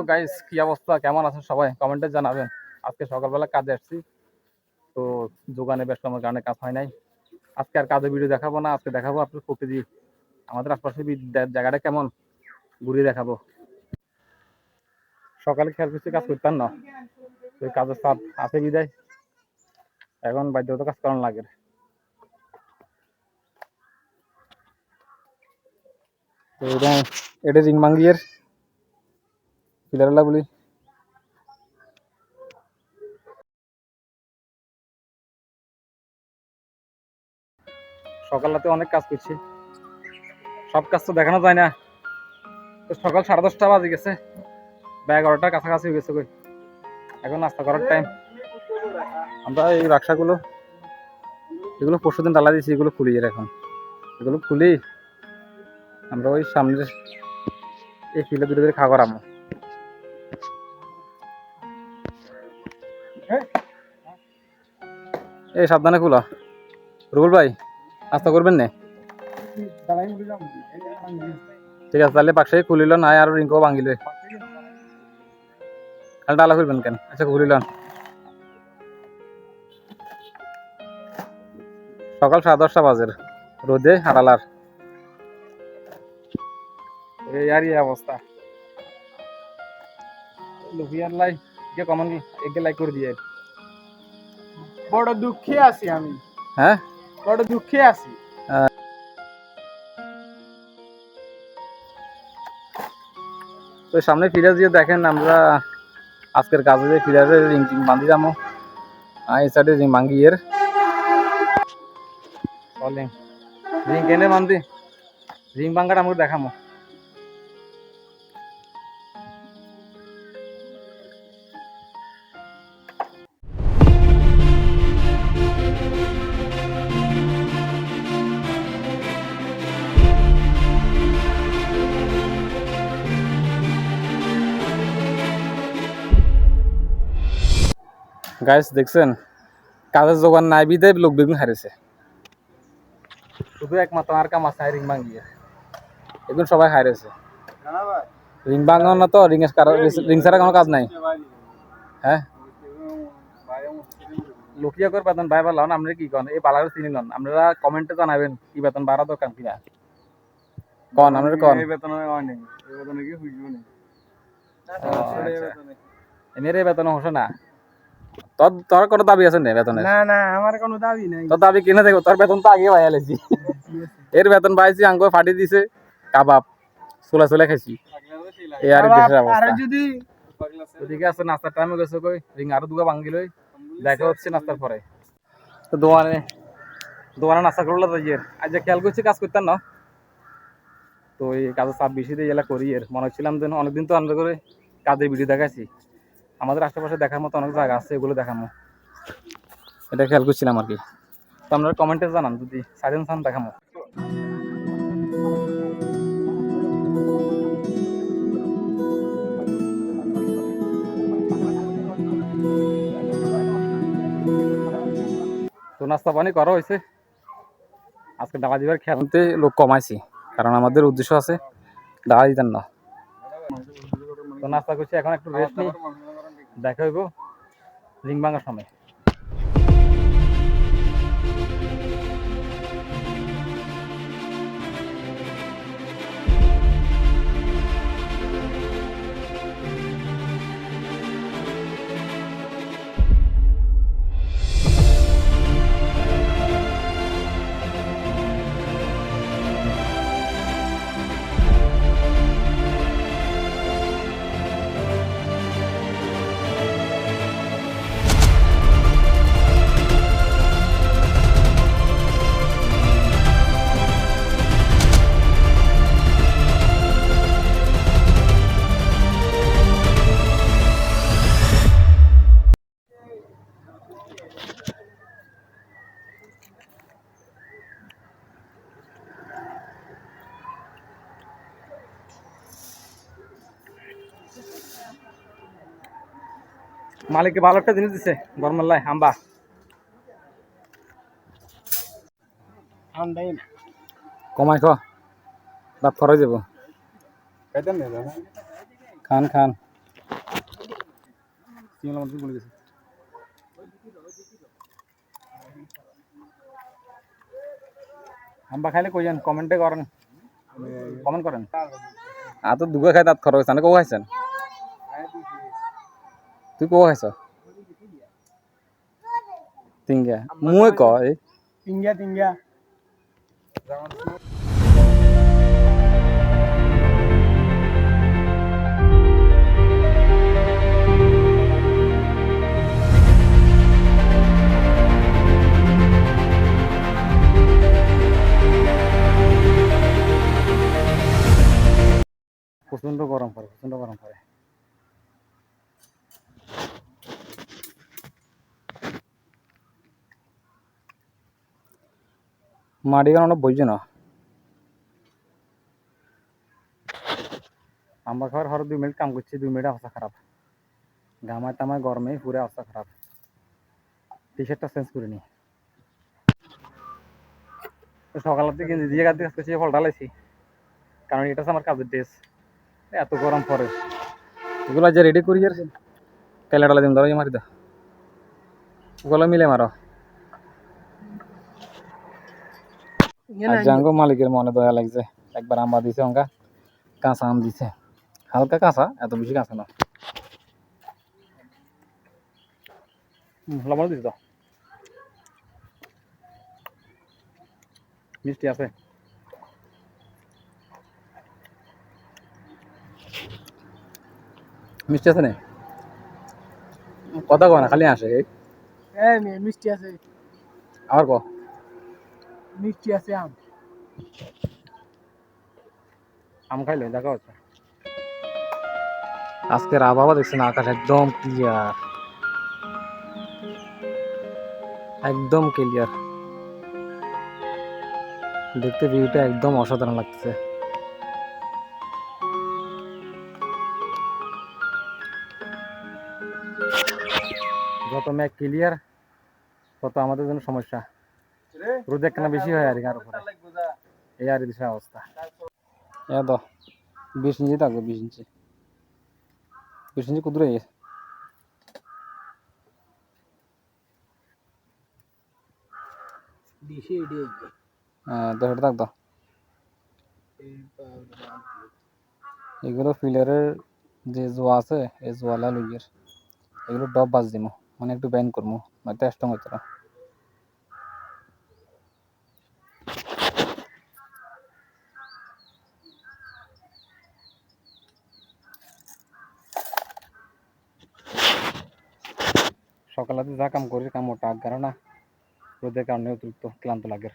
Guys, কি অবস্থা, কেমন আছেন সবাই? কমেন্টে জানাবেন। আজকে সকালবেলা কাজে আসছি, তো দোকানে ব্যস্ত আমার কারণে কাজ হয় নাই। আজকে আর কাজের ভিডিও দেখাবো না, আজকে দেখাবো আপনার প্রকৃতি, আমাদের আশপাশে জায়গাটা কেমন ঘুরিয়ে দেখাবো। সকালে খেয়াল করছি কাজ করতাম না, তো কাজের চাপ আছে বিদায় এখন বাধ্যগত কাজ করানো লাগে। তো এটা রিং ভাঙ্গিয়ের পিলারলা বলি। সকালতে অনেক কাজ করছি, সব কাজ তো দেখানো যায় না। তো সকাল 10:30 বাজে গেছে, 11টার কাছাকাছি হয়ে গেছে। কই এখন নাস্তা করার টাইম। আমরা এই বাক্সাগুলো এগুলো পরশুদিন ডালা দিয়েছি, এগুলো খুলি এখন। এগুলো খুলি আমরা ওই সামনের এই ফিলে দূরে দূরে খাওয়া করামো। এই সাবধানে খুলো রুবুল ভাই, নাস্তা করবেন না? ঠিক আছে, তাহলে বাক্সাই খুলিল না আর রিঙ্কও ভাঙিল, খালি ডালা খুলবেন কেন? আচ্ছা খুলিল। সকাল 10:30 বাজে, রোদে হারালার এই আর অবস্থা। লুকিয়ার লাই কে কমন একে লাইক করে দিয়ে বড় দুঃখে আছি আমি। হ্যাঁ, বড় দুঃখে আছি। তো সামনে ফিরে দিয়ে দেখেন, আমরা আজকের কাজে যে ফিরে রিং টিং বাঁধি যাবো। এই সাইডে রিং ভাঙ্গি এর রিং কেনে বান্ধি, রিং ভাঙ্গাটা আমাকে দেখামো। গাইস দেখছেন, কাজের জোগান নাই বিদে লোক বেগুন হারিয়েছে। শুধু একমাত্র আর কাম আছে রিং ভাঙ্গিয়ে, এগুলো সবাই হারিয়েছে। রিং ভাঙানো না তো, রিং ছাড়া কোনো কাজ নাই। হ্যাঁ, লুকিয়া করে বেতন বাড়া পারলাম না। আমরা কি কন এই পালার চিনি নন, আপনারা কমেন্টে জানাবেন কি বেতন বাড়া দরকার কিনা। কন আমরা কন এমনি বেতন হসে না। তোর কোনো দাবি আছে না বেতনের? না না, আমার কোনো দাবি নাই। তোর দাবি কিনে দেখো, তোর বেতন তো আগে পাইয়া লেছি। এর বেতন পাইছি আঙ্গ ফাটি দিছে, কাবাব চুলা চুলা খাইছি। এই আর দেশের অবস্থা। যদি ঠিক আছে, নাস্তার টাইমে গেছে, কই রিং আরো দুগা ভাঙ্গি লই, দেখা হচ্ছে নাস্তার পরে। তো দোকানে নাস্তা করলো তো ইয়ের আজ খেয়াল করছি কাজ করতেন না, তো এই কাজের চাপ বেশি দিয়ে এলা করি। এর মনে হচ্ছিলাম যেন অনেকদিন তো আনন্দ করে কাজের ভিডিও দেখাইছি, আমাদের আশেপাশে দেখার মতো অনেক জায়গা আছে, এগুলো দেখামো, এটা খেয়াল করছিলাম আর কি। তো আপনারা কমেন্টে জানান যদি সাইলেন সান দেখামো। তো নাস্তা পানি করা হয়েছে, আজকে ডালা দিবার খেলতে লোক কমাইছি, কারণ আমাদের উদ্দেশ্য আছে ডালা দিতেন না। তো নাস্তা করছি, এখন একটু রেস্ট নিই, দেখা হইব রিং ভাঙার সময়। মালিককে ভালো একটা জিনিস দিছে গরমের লাই, আম্বা কমাই খ দাঁত খরচ যাব। খান খান সিমলা মাছ গুলো গেছে আম্বা খাইলে কইয়েন কমেন্টে করেন কমেন্ট করেন আর তো দুগা খাই তাত খরচ আনে কো খাইছেন তুই কো খাইছ তিনগা মুই ক এই তিঙ্গা তিঙ্গা প্রচন্ড গরম পড়ে প্রচন্ড গরম পড়ে মাটি কেন বইছে না আম্বা খাওয়ার হর 2 মিনিট কাম করছি 2 মিনিট অবস্থা খারাপ গামায় টামায় গরমে পুরো অবস্থা খারাপ টি শার্টটা চেঞ্জ করে নি সকাল থেকে গেঞ্জি দিয়ে কাজ করছি ফল ঢালাইছি কারণ এটা হচ্ছে আমার কাজের ড্রেস এত গরম পড়ে এগুলো যে রেডি করি আর কেলে ডালা দিন ধরো মারি দাও ওগুলো মিলে মারো আর জাঙ্গো মালিকের মনে দয়া লাগছে একবার আম্বা দিছে অঙ্কা কাঁচা আম দিছে হালকা কাঁচা এত বেশি কাঁচা না লবণ দিছি তো মিষ্টি আছে মিষ্টি আছে না কথা কয় না খালি আসে হ্যাঁ মিষ্টি আছে আবার ক মিষ্টি আছে আম আম খাইলে দেখা হচ্ছে আজকের আবহাওয়া দেখছেন আকাশ একদম ক্লিয়ার একদম ক্লিয়ার দেখতে ভিউটা একদম অসাধারণ লাগতেছে যত মেঘ ক্লিয়ার তত আমাদের জন্য সমস্যা রোদ একখানা বেশি হয় আর কার উপরে এই আর দেশের অবস্থা এ তো 20 ইঞ্চি থাকবে 20 ইঞ্চি 20 ইঞ্চি কুদরে তো সেটা থাকতো এগুলো ফিলারের যে জোয়া আছে এই জোয়ালা লইয়ের এগুলো ডব বাজ দিমু মানে একটু ব্যান করবো নয়তো স্ট্রং হইতো না সকালে যা কাম করি কাম ওটা আগারো না রোদের কারণে অতিরিক্ত ক্লান্ত লাগে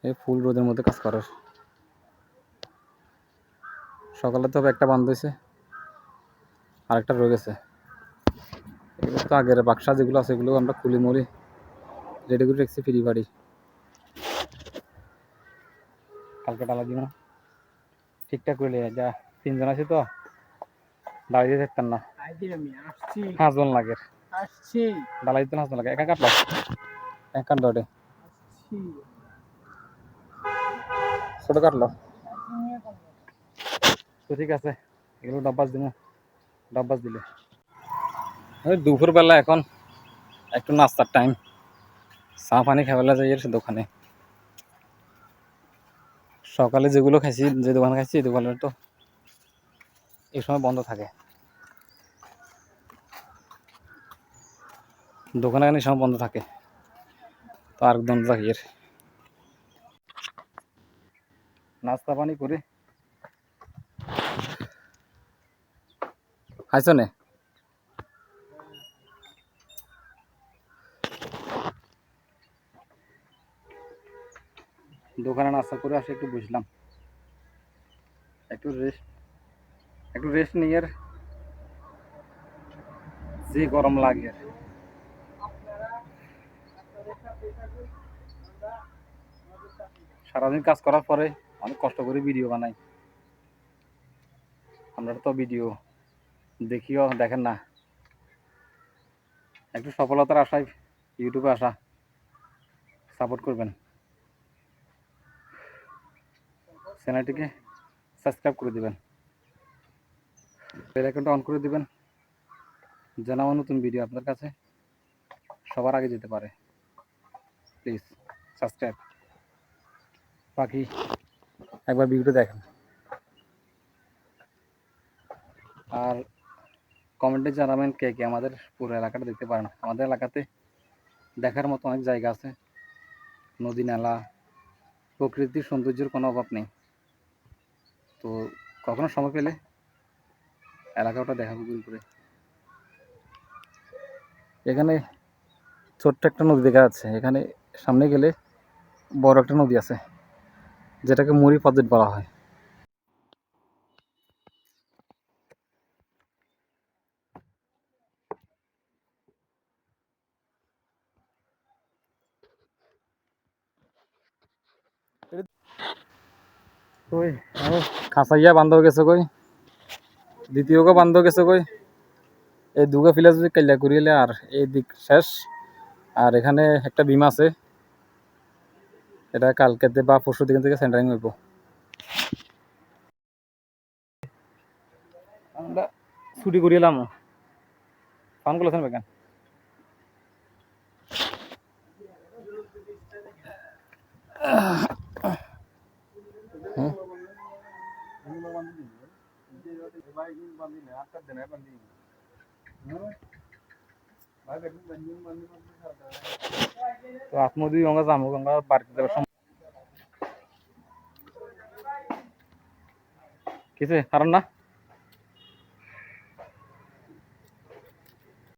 এই ফুল রোদের মধ্যে কাজ করার সকালে তো একটা বন্ধ হয়েছে আরেকটা রয়ে গেছে এগুলো তো আগের বাক্সা যেগুলো আছে এগুলো আমরা খুলি মরি রেডি করে রেখেছি ফ্রি বাড়ি কালকে ডালা দিব না ঠিকঠাক করে যা 3 জন আছে তো দাঁড়িয়ে থাকতাম না 5 জন লাগে ডালা দিতে 5 জন লাগে একা কাটলো এক কাট দৌড়ে ছোট কাটলো তো ঠিক আছে এগুলো ডাব্বাস দিব ডাব্বাস দিলে ওই দুপুরবেলা এখন একটু নাস্তার টাইম চা পানি খাবেলা যাই দোকানে সকালে যেগুলো খাইছি যে দোকানে খাইছি এই দোকানের তো এই সময় বন্ধ থাকে দোকানে এই সময় বন্ধ থাকে তো আর একদম জাগিয়ে নাস্তা পানি করে খাইছ নে দোকানে নাস্তা করে আসে একটু বসলাম একটু রেস্ট নিয়ে যে গরম লাগে সারাদিন কাজ করার পরে অনেক কষ্ট করে ভিডিও বানাই আপনারা তো ভিডিও দেখিও দেখেন না একটু সফলতার আশায় ইউটিউবে আসা সাপোর্ট করবেন চ্যানেলটিকে সাবস্ক্রাইব করে দিবেন বেল আইকনটা অন করে দিবেন, যেন আমার নতুন ভিডিও আপনার কাছে সবার আগে যেতে পারে। Please subscribe. বাকি একবার ভিডিওটা দেখেন আর কমেন্টে জানাবেন কে কে আমাদের পুরো এলাকাটা দেখতে পারেন। আমাদের এলাকাতে দেখার মতো অনেক জায়গা আছে, নদী নালা, প্রকৃতির সৌন্দর্যের কোনো অভাব নেই। তো কখনো সময় পেলে এলাকাটা দেখা গুগল করে। এখানে ছোট্ট একটা নদী দেখা যাচ্ছে, এখানে সামনে গেলে বড় একটা নদী আছে যেটাকে মুড়ি পদ্মা বলা হয়। কই খাসাইয়া বান্ধব গেছে কই, দ্বিতীয়কে বান্ধব গেছে কই, এই দুগা ফিলা যদি কাল্লা করিলে আর এই দিক শেষ। আর এখানে একটা বিম আছে, এটা কালকে বা পরশু দিন থেকে সেন্টারিং হইব। আমরা ছুটি করিলাম ফান করলেছেন বেকান। তো আত্মদি গঙ্গা যাবো, গঙ্গা বাড়িতে যাবার সময় কিসে কারণ না